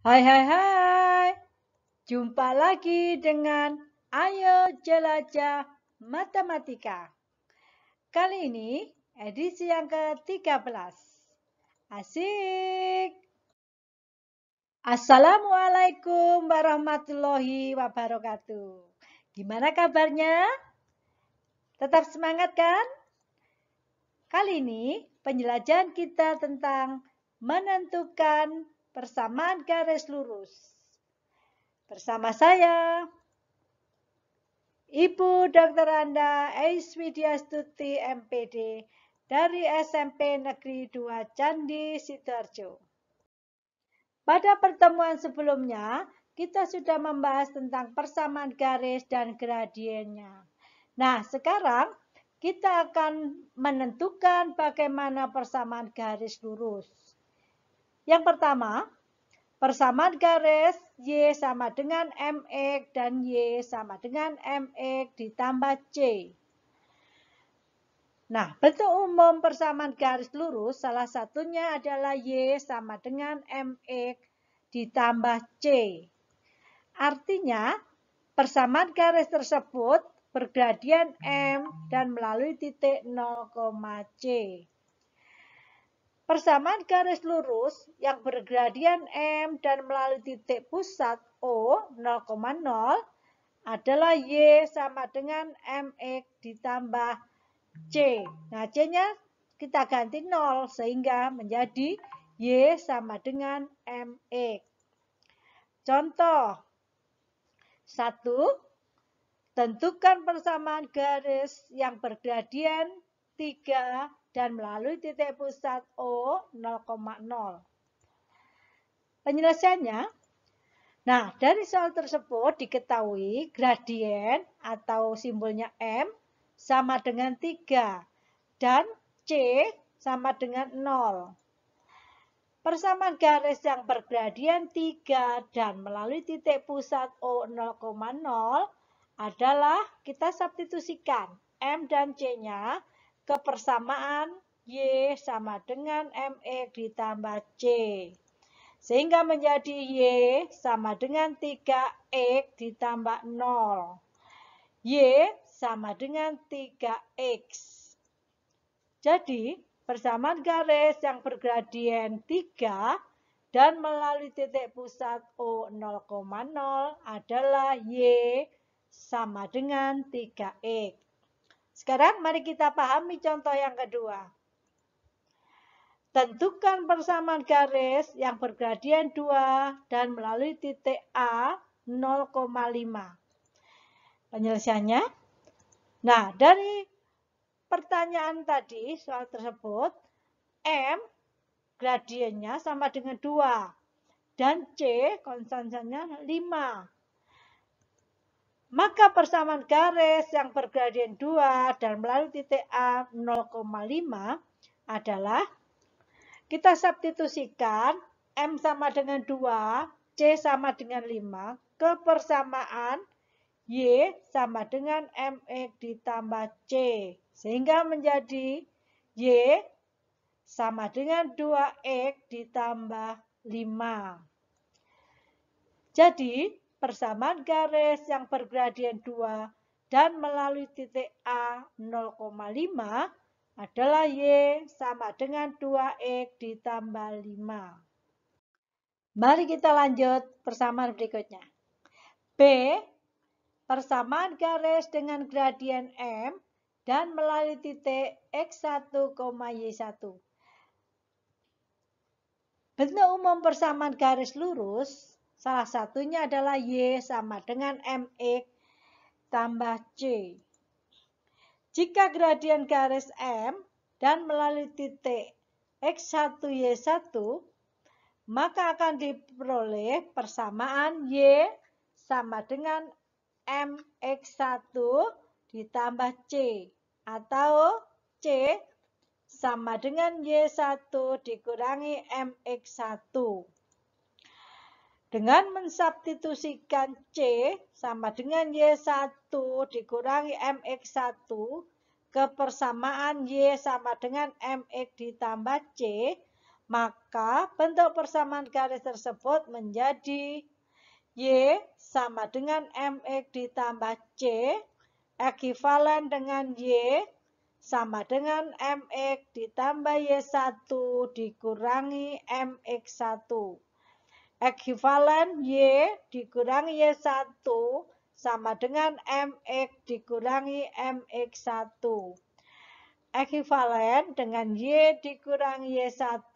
Hai hai hai, jumpa lagi dengan Ayo Jelajah Matematika. Kali ini edisi yang ke-13. Asik! Assalamualaikum warahmatullahi wabarakatuh. Gimana kabarnya? Tetap semangat kan? Kali ini penjelajahan kita tentang menentukan persamaan garis lurus. Bersama saya, Ibu Dr. Anda Aiswidyastuti MPD dari SMP Negeri 2 Candi Sidoarjo. Pada pertemuan sebelumnya, kita sudah membahas tentang persamaan garis dan gradiennya. Nah, sekarang kita akan menentukan bagaimana persamaan garis lurus. Yang pertama, persamaan garis Y sama dengan MX dan Y sama dengan MX ditambah C. Nah, bentuk umum persamaan garis lurus salah satunya adalah Y sama dengan MX ditambah C. Artinya, persamaan garis tersebut bergradian M dan melalui titik 0, C. Persamaan garis lurus yang bergradian M dan melalui titik pusat O 0,0 adalah Y sama dengan MX ditambah C. Nah, C-nya kita ganti 0 sehingga menjadi Y sama dengan MX. Contoh 1. Tentukan persamaan garis yang bergradian 3 dan melalui titik pusat O 0,0. Penyelesaiannya, nah dari soal tersebut diketahui gradien atau simbolnya M sama dengan 3 dan C sama dengan 0. Persamaan garis yang bergradian 3 dan melalui titik pusat O 0,0 adalah kita substitusikan M dan C-nya ke persamaan Y sama dengan MX ditambah C. Sehingga menjadi Y sama dengan 3X ditambah 0. Y sama dengan 3X. Jadi, persamaan garis yang bergradien 3 dan melalui titik pusat O 0,0 adalah Y sama dengan 3X. Sekarang mari kita pahami contoh yang kedua. Tentukan persamaan garis yang bergradian 2 dan melalui titik A 0,5. Penyelesaiannya? Nah, dari pertanyaan tadi, soal tersebut, M gradiennya sama dengan 2 dan C konstansinya 5. Maka persamaan garis yang bergradian 2 dan melalui titik A 0,5 adalah kita substitusikan M sama dengan 2, C sama dengan 5 ke persamaan Y sama dengan MX ditambah C. Sehingga menjadi Y sama dengan 2X ditambah 5. Jadi, persamaan garis yang bergradian 2 dan melalui titik A 0,5 adalah Y sama dengan 2X ditambah 5. Mari kita lanjut persamaan berikutnya. B. Persamaan garis dengan gradien M dan melalui titik X1, Y1. Bentuk umum persamaan garis lurus salah satunya adalah Y sama dengan MX tambah C. Jika gradien garis M dan melalui titik X1, Y1, maka akan diperoleh persamaan Y sama dengan MX1 ditambah C atau C sama dengan Y1 dikurangi MX1. Dengan mensubstitusikan C sama dengan Y1 dikurangi MX1 ke persamaan Y sama dengan MX ditambah C, Maka bentuk persamaan garis tersebut menjadi Y sama dengan MX ditambah C, ekivalen dengan Y sama dengan MX ditambah Y1 dikurangi MX1. Ekivalen Y dikurangi Y1 sama dengan MX dikurangi MX1. Ekivalen dengan Y dikurangi Y1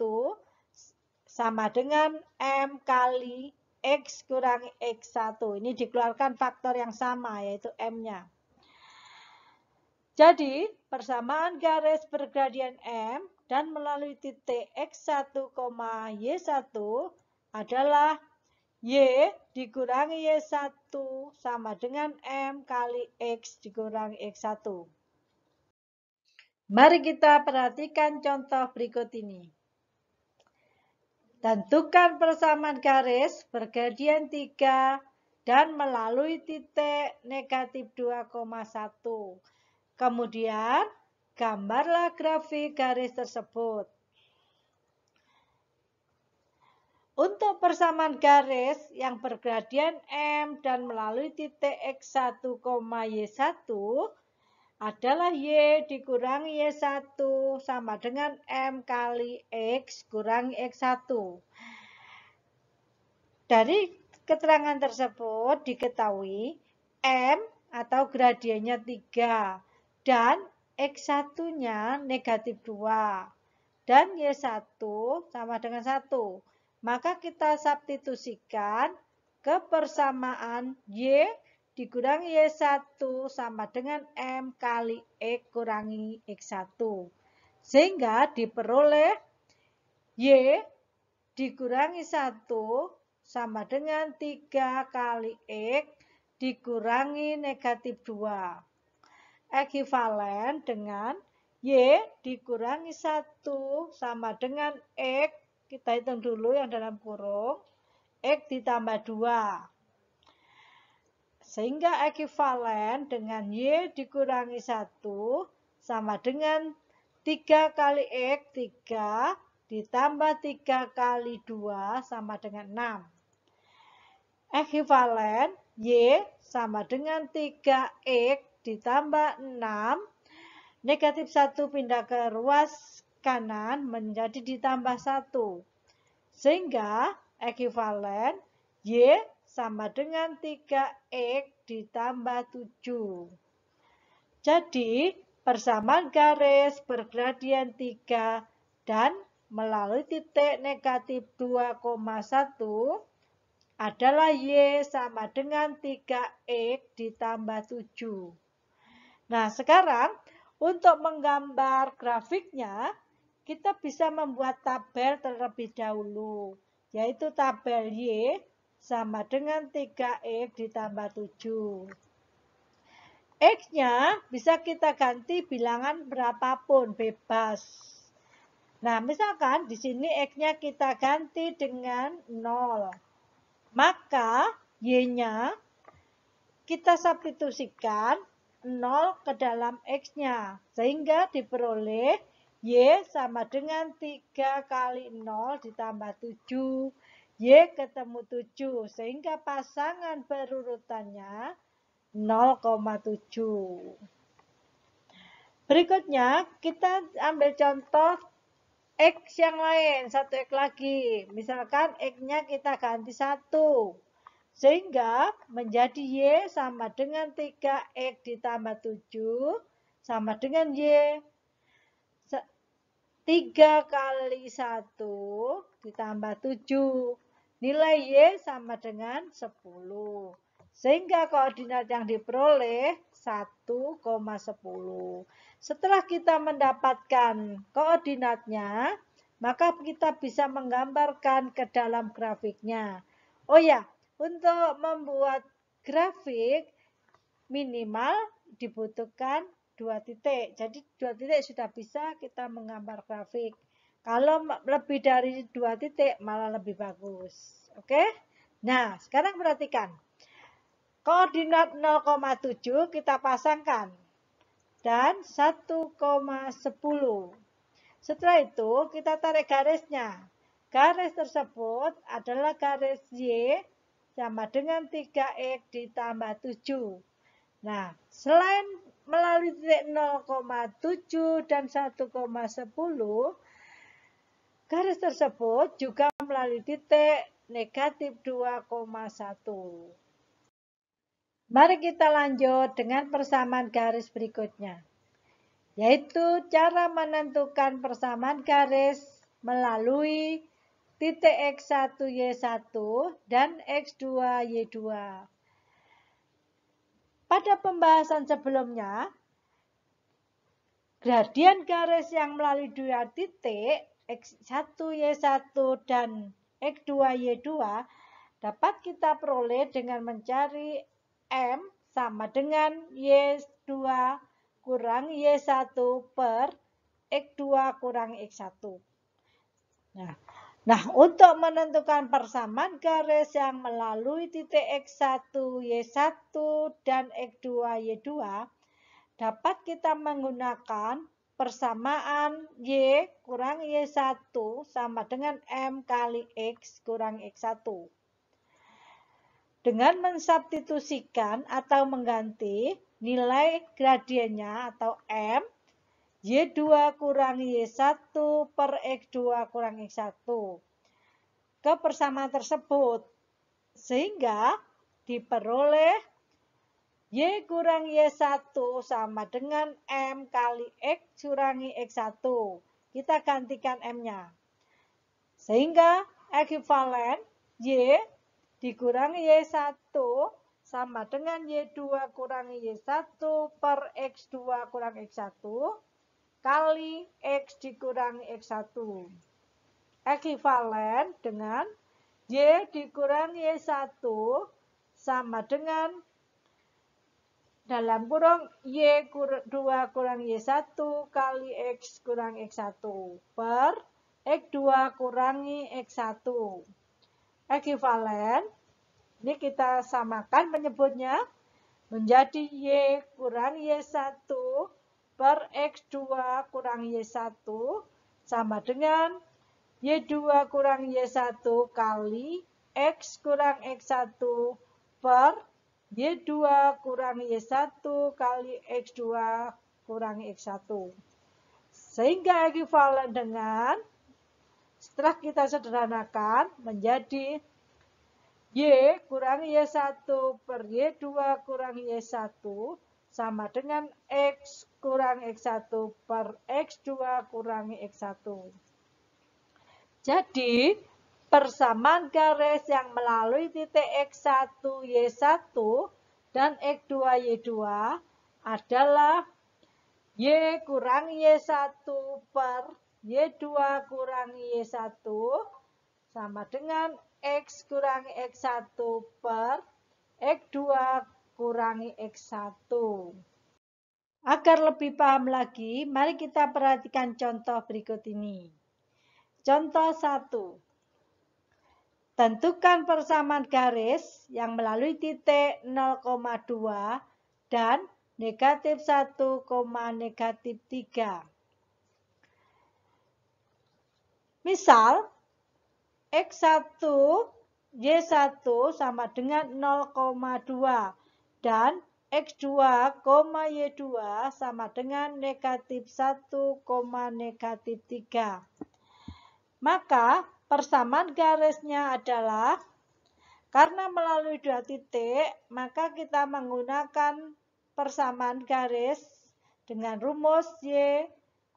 sama dengan M kali X kurangi X1. Ini dikeluarkan faktor yang sama, yaitu M-nya. Jadi, persamaan garis bergradian M dan melalui titik X1, Y1 adalah Y dikurangi Y1 sama dengan M kali X dikurangi X1. Mari kita perhatikan contoh berikut ini. Tentukan persamaan garis bergradian 3 dan melalui titik negatif 2,1. Kemudian, gambarlah grafik garis tersebut. Untuk persamaan garis yang bergradian M dan melalui titik X1, Y1 adalah Y dikurangi Y1 sama dengan M kali X kurangi X1. Dari keterangan tersebut diketahui M atau gradiennya 3 dan X1-nya negatif 2 dan Y1 sama dengan 1. Maka kita substitusikan ke persamaan Y dikurangi Y1 sama dengan M kali X kurangi X1. Sehingga diperoleh Y dikurangi 1 sama dengan 3 kali X dikurangi negatif 2. Ekivalen dengan Y dikurangi 1 sama dengan X, kita hitung dulu yang dalam kurung, X ditambah 2. Sehingga ekivalen dengan Y dikurangi 1 sama dengan 3 kali X, 3 ditambah 3 kali 2 sama dengan 6. Ekivalen Y sama dengan 3X ditambah 6. Negatif 1 pindah ke ruas kanan menjadi ditambah 1. Sehingga ekivalen Y sama dengan 3X ditambah 7. Jadi, persamaan garis bergradian 3 dan melalui titik negatif 2,1 adalah Y sama dengan 3X ditambah 7. Nah, sekarang untuk menggambar grafiknya, kita bisa membuat tabel terlebih dahulu, yaitu tabel Y sama dengan 3X ditambah 7. X-nya bisa kita ganti bilangan berapapun, bebas. Nah, misalkan di sini X-nya kita ganti dengan 0. Maka Y-nya kita substitusikan 0 ke dalam X-nya. Sehingga diperoleh Y sama dengan 3 kali 0 ditambah 7. Y ketemu 7. Sehingga pasangan berurutannya 0,7. Berikutnya kita ambil contoh X yang lain, 1X lagi. Misalkan X-nya kita ganti 1. Sehingga menjadi Y sama dengan 3X ditambah 7 sama dengan Y. 3 kali 1 ditambah 7. Nilai Y sama dengan 10. Sehingga koordinat yang diperoleh 1,10. Setelah kita mendapatkan koordinatnya, maka kita bisa menggambarkan ke dalam grafiknya. Oh ya, untuk membuat grafik minimal dibutuhkan 2 titik. Jadi 2 titik sudah bisa kita menggambar grafik. Kalau lebih dari 2 titik malah lebih bagus. Oke? Nah, sekarang perhatikan. Koordinat 0,7 kita pasangkan. Dan 1,10. Setelah itu kita tarik garisnya. Garis tersebut adalah garis Y sama dengan 3X ditambah 7. Nah, selain melalui titik 0,7 dan 1,10, garis tersebut juga melalui titik negatif 2,1. Mari kita lanjut dengan persamaan garis berikutnya, yaitu cara menentukan persamaan garis melalui titik X1, Y1 dan X2, Y2. Pada pembahasan sebelumnya, gradien garis yang melalui dua titik X1, Y1 dan X2, Y2 dapat kita peroleh dengan mencari M sama dengan Y2 kurang Y1 per X2 kurang X1. Nah, untuk menentukan persamaan garis yang melalui titik X1, Y1 dan X2, Y2 dapat kita menggunakan persamaan Y kurang Y1 sama dengan M kali X kurang X1. Dengan mensubstitusikan atau mengganti nilai gradiennya atau M, Y2 kurang Y1 per X2 kurang X1 ke persamaan tersebut, sehingga diperoleh Y kurang Y1 sama dengan M kali X kurangi X1. Kita gantikan M-nya. Sehingga ekuivalen Y dikurangi Y1 sama dengan Y2 kurangi Y1 per X2 kurang X1 kali X dikurangi X1. Ekuivalen dengan Y dikurangi Y1 sama dengan dalam kurung Y2 kurang Y1 kali X kurang X1 per X2 kurangi X1. Ekuivalen, ini kita samakan menyebutnya menjadi Y kurang Y1 per X2 kurang Y1 sama dengan Y2 kurang Y1 kali X kurang X1 per Y2 kurang Y1 kali X2 kurang X1. Sehingga ekuivalen dengan, setelah kita sederhanakan, menjadi Y kurang Y1 per Y2 kurang Y1 sama dengan X kurang X1 per X2 kurang X1. Jadi, persamaan garis yang melalui titik X1, Y1 dan X2, Y2 adalah Y kurang Y1 per Y2 kurang Y1 sama dengan X kurangi X1 per X2 kurangi X1. Agar lebih paham lagi, mari kita perhatikan contoh berikut ini. Contoh 1. Tentukan persamaan garis yang melalui titik 0,2 dan negatif 1, negatif 3. Misal, X1, Y1 sama dengan 0,2 dan X2, Y2 sama dengan negatif 1, negatif 3. Maka persamaan garisnya adalah, karena melalui dua titik, maka kita menggunakan persamaan garis dengan rumus Y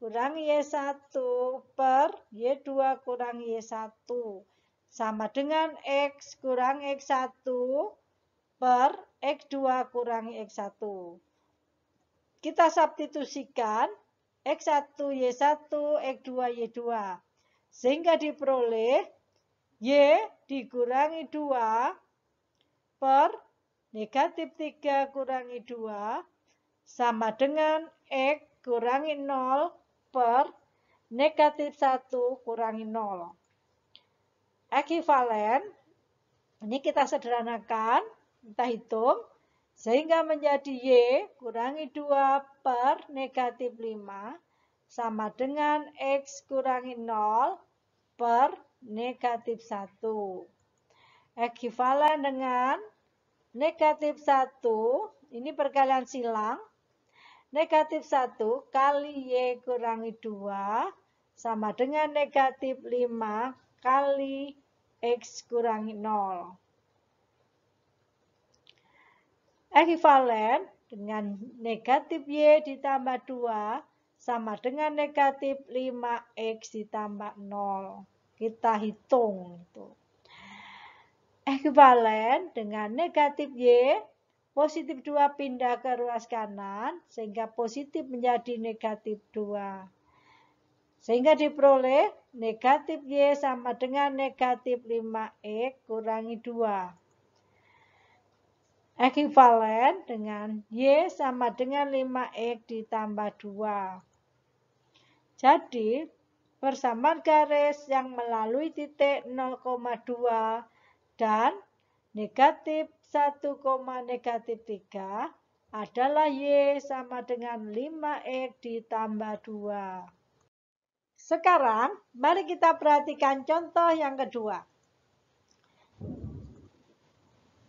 kurang Y1 per Y2 kurang Y1 sama dengan X kurang X1 per X2 kurang X1. Kita substitusikan X1, Y1, X2, Y2. Sehingga diperoleh Y dikurangi 2 per negatif 3 kurangi 2 sama dengan X kurangi 0 per negatif 1 kurangi 0. Ekuivalen, ini kita sederhanakan, kita hitung, sehingga menjadi Y kurangi 2 per negatif 5 sama dengan X kurangi 0 per negatif 1. Ekuivalen dengan negatif 1, ini perkalian silang. Negatif 1 kali Y kurangi 2 sama dengan negatif 5 kali X kurangi 0. Ekuivalen dengan negatif Y ditambah 2 sama dengan negatif 5X ditambah 0. Kita hitung. Ekuivalen dengan negatif Y, positif 2 pindah ke ruas kanan, sehingga positif menjadi negatif 2. Sehingga diperoleh negatif Y sama dengan negatif 5X kurangi 2. Ekuivalen dengan Y sama dengan 5X ditambah 2. Jadi, persamaan garis yang melalui titik 0,2 dan negatif 1, negatif 3 adalah Y sama dengan 5X ditambah 2. Sekarang, mari kita perhatikan contoh yang kedua.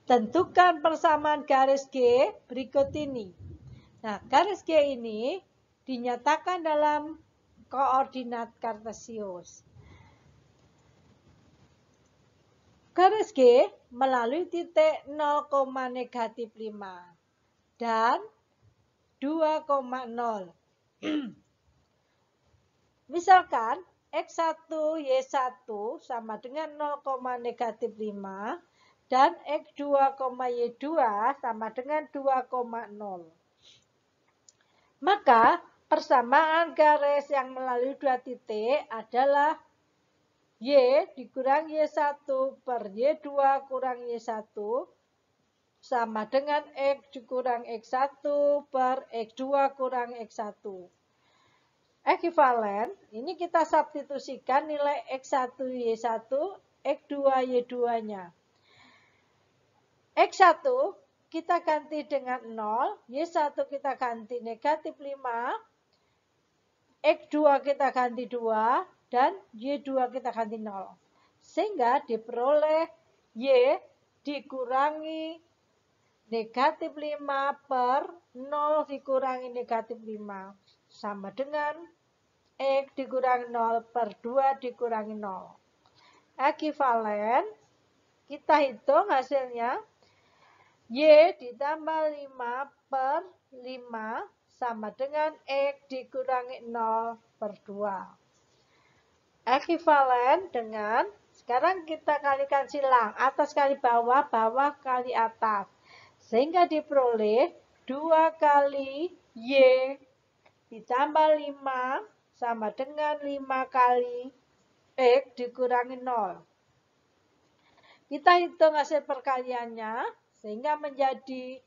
Tentukan persamaan garis G berikut ini. Nah, garis G ini dinyatakan dalam koordinat kartesius. Garis G melalui titik 0, negatif 5 dan 2,0. Misalkan X1, Y1 sama dengan 0, negatif 5 dan X2, Y2 sama dengan 2,0. Maka persamaan garis yang melalui dua titik adalah Y dikurangi Y1 per Y2 kurang Y1 sama dengan X dikurang X1 per X2 kurang X1. Ekuivalen, ini kita substitusikan nilai X1, Y1, X2, Y2-nya. X1 kita ganti dengan 0, Y1 kita ganti negatif 5, X2 kita ganti 2, dan Y2 kita ganti 0. Sehingga diperoleh Y dikurangi negatif 5 per 0 dikurangi negatif 5 sama dengan X dikurangi 0 per 2 dikurangi 0. Ekuivalen, kita hitung hasilnya. Y ditambah 5 per 5 sama dengan X dikurangi 0 per 2. Ekuivalen dengan, sekarang kita kalikan silang, atas kali bawah, bawah kali atas. Sehingga diperoleh 2 kali Y ditambah 5 sama dengan 5 kali X dikurangi 0. Kita hitung hasil perkaliannya, sehingga menjadi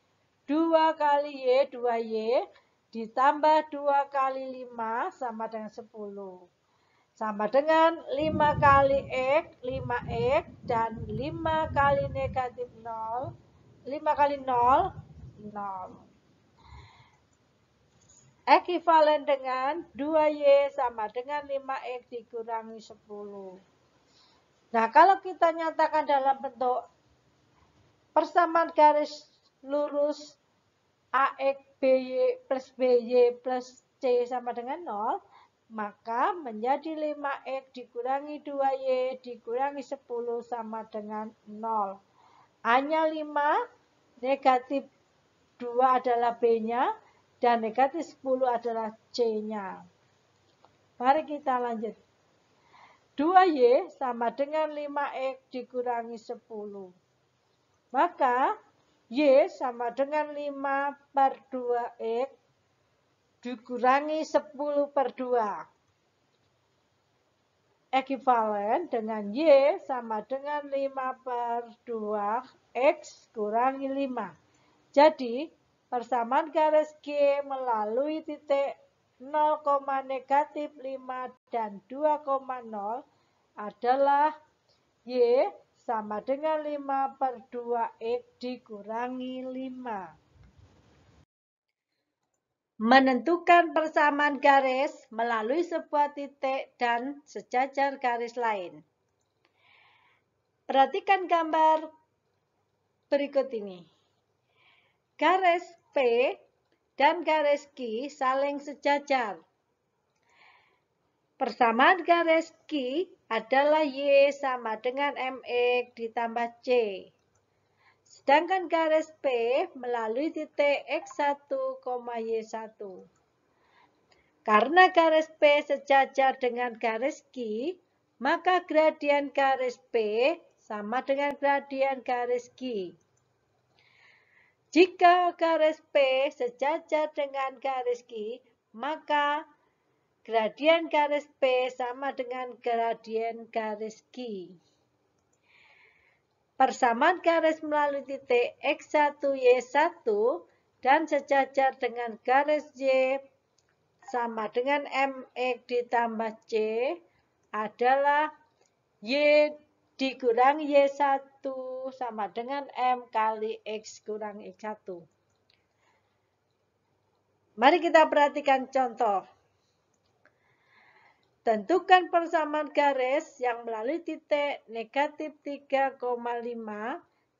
2 kali Y, 2Y, ditambah 2 kali 5 sama dengan 10. Sama dengan 5 kali X, 5X, dan 5 kali negatif 0, 5 kali 0, 0. Ekuivalen dengan 2Y sama dengan 5X dikurangi 10. Nah, kalau kita nyatakan dalam bentuk persamaan garis lurus AX BY plus BY plus C sama dengan 0, maka menjadi 5X dikurangi 2Y dikurangi 10 sama dengan 0. A-nya 5, negatif 2 adalah B-nya, dan negatif 10 adalah C-nya. Mari kita lanjut. 2Y sama dengan 5X dikurangi 10. Maka Y sama dengan 5 per 2X dikurangi 10 per 2. Ekuivalen dengan Y sama dengan 5 per 2X kurangi 5. Jadi, persamaan garis G melalui titik 0, negatif 5 dan 2,0 adalah Y sama dengan 5 per 2X dikurangi 5. Menentukan persamaan garis melalui sebuah titik dan sejajar garis lain. Perhatikan gambar berikut ini. Garis P dan garis Q saling sejajar. Persamaan garis Q adalah Y sama dengan MX ditambah C. Sedangkan garis P melalui titik X1, Y1. Karena garis P sejajar dengan garis Q, maka gradien garis P sama dengan gradien garis Q. Jika garis P sejajar dengan garis Q, maka gradien garis P sama dengan gradien garis Q. Persamaan garis melalui titik X1, Y1 dan sejajar dengan garis Y sama dengan MX ditambah C adalah Y dikurangi Y1 sama dengan M kali X kurang X1. Mari kita perhatikan contoh. Tentukan persamaan garis yang melalui titik negatif 3,5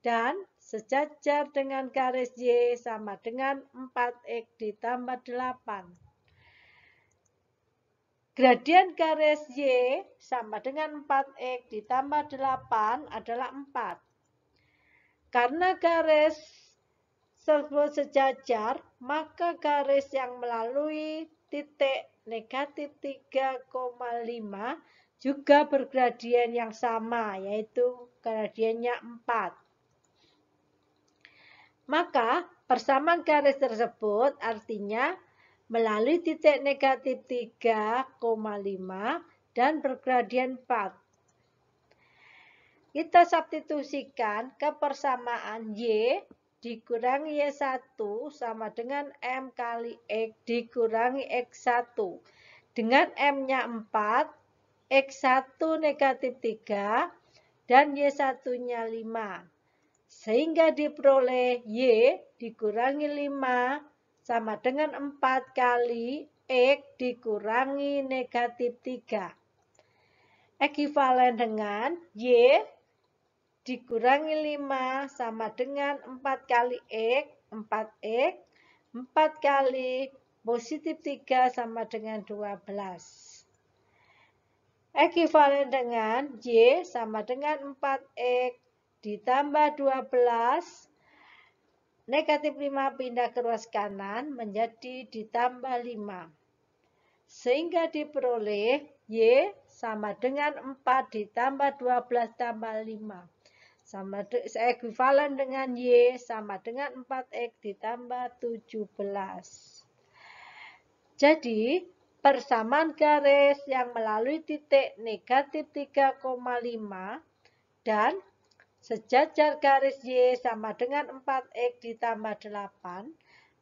dan sejajar dengan garis Y sama dengan 4X ditambah 8. Gradien garis Y sama dengan 4X ditambah 8 adalah 4. Karena garis tersebut sejajar, maka garis yang melalui titik negatif 3,5 juga bergradien yang sama, yaitu gradiennya 4. Maka persamaan garis tersebut artinya melalui titik negatif 3,5 dan bergradien 4. Kita substitusikan ke persamaan Y dikurangi Y1 sama dengan M kali X dikurangi X1. Dengan M-nya 4, X1 negatif 3, dan Y1-nya 5. Sehingga diperoleh Y dikurangi 5 sama dengan 4 kali X dikurangi negatif 3. Ekuivalen dengan Y dikurangi 5 sama dengan 4 kali X, 4X, 4 kali positif 3 sama dengan 12. Ekuivalen dengan Y sama dengan 4X ditambah 12, negatif 5 pindah ke ruas kanan menjadi ditambah 5. Sehingga diperoleh Y sama dengan 4 ditambah 12 tambah 5. Sama ekuivalen dengan Y sama dengan 4X ditambah 17. Jadi, persamaan garis yang melalui titik negatif 3,5 dan sejajar garis Y sama dengan 4X ditambah 8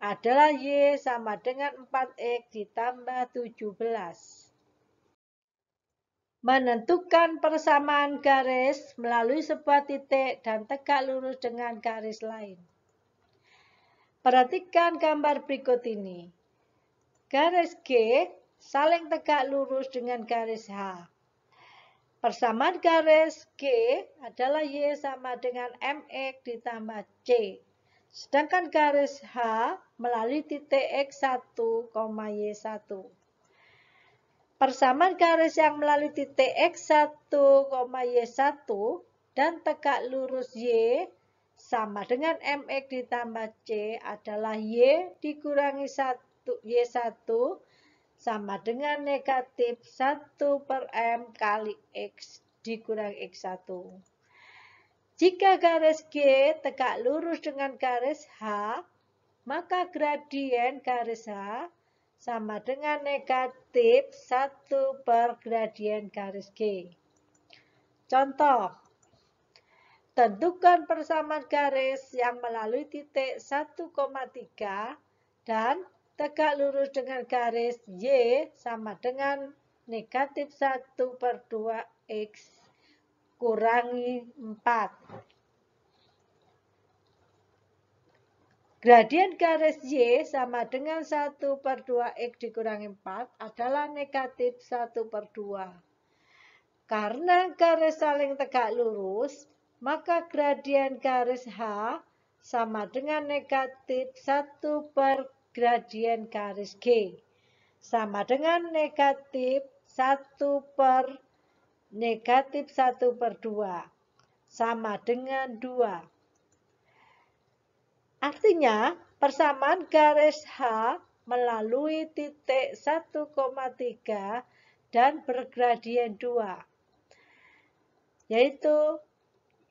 adalah Y sama dengan 4X ditambah 17. Menentukan persamaan garis melalui sebuah titik dan tegak lurus dengan garis lain. Perhatikan gambar berikut ini. Garis G saling tegak lurus dengan garis H. Persamaan garis G adalah Y sama dengan MX ditambah C. Sedangkan garis H melalui titik X1, Y1. Persamaan garis yang melalui titik X1, Y1 dan tegak lurus Y sama dengan MX ditambah C adalah Y dikurangi 1, Y1 sama dengan negatif 1 per M kali X dikurangi X1. Jika garis G tegak lurus dengan garis H, maka gradien garis H sama dengan negatif 1 per gradien garis G. Contoh, tentukan persamaan garis yang melalui titik 1,3 dan tegak lurus dengan garis Y sama dengan negatif 1 per 2X kurangi 4. Gradien garis Y sama dengan 1/2X dikurangi 4 adalah negatif 1/2. Karena garis saling tegak lurus, maka gradien garis H sama dengan negatif 1 per gradien garis G. Sama dengan negatif 1 per negatif 1/2. Sama dengan 2. Artinya, persamaan garis H melalui titik 1,3 dan bergradien 2, yaitu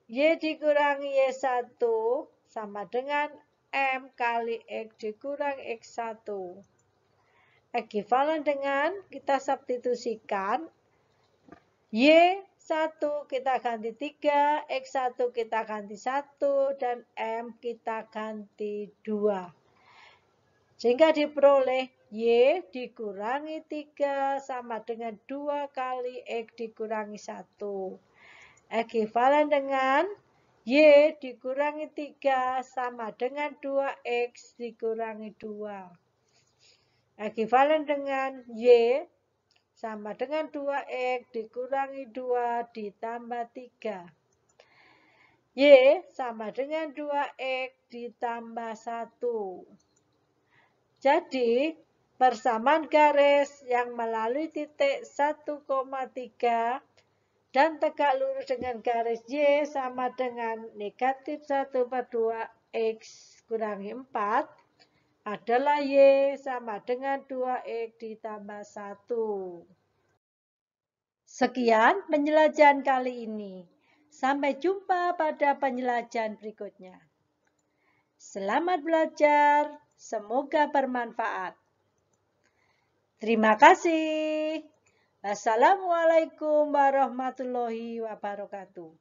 Y dikurangi Y1 sama dengan M kali X dikurangi X1. Ekivalen dengan kita substitusikan Y1 kita ganti 3, X1 kita ganti 1, dan M kita ganti 2. Sehingga diperoleh Y dikurangi 3 sama dengan 2 kali X dikurangi 1. Ekivalen dengan Y dikurangi 3 sama dengan 2X dikurangi 2. Ekivalen dengan Y sama dengan 2X dikurangi 2 ditambah 3. Y sama dengan 2X ditambah 1. Jadi, persamaan garis yang melalui titik 1,3 dan tegak lurus dengan garis Y sama dengan negatif 1/2X kurangi 4 adalah Y sama dengan 2X ditambah 1. Sekian penjelajahan kali ini. Sampai jumpa pada penjelajahan berikutnya. Selamat belajar, semoga bermanfaat. Terima kasih. Assalamualaikum warahmatullahi wabarakatuh.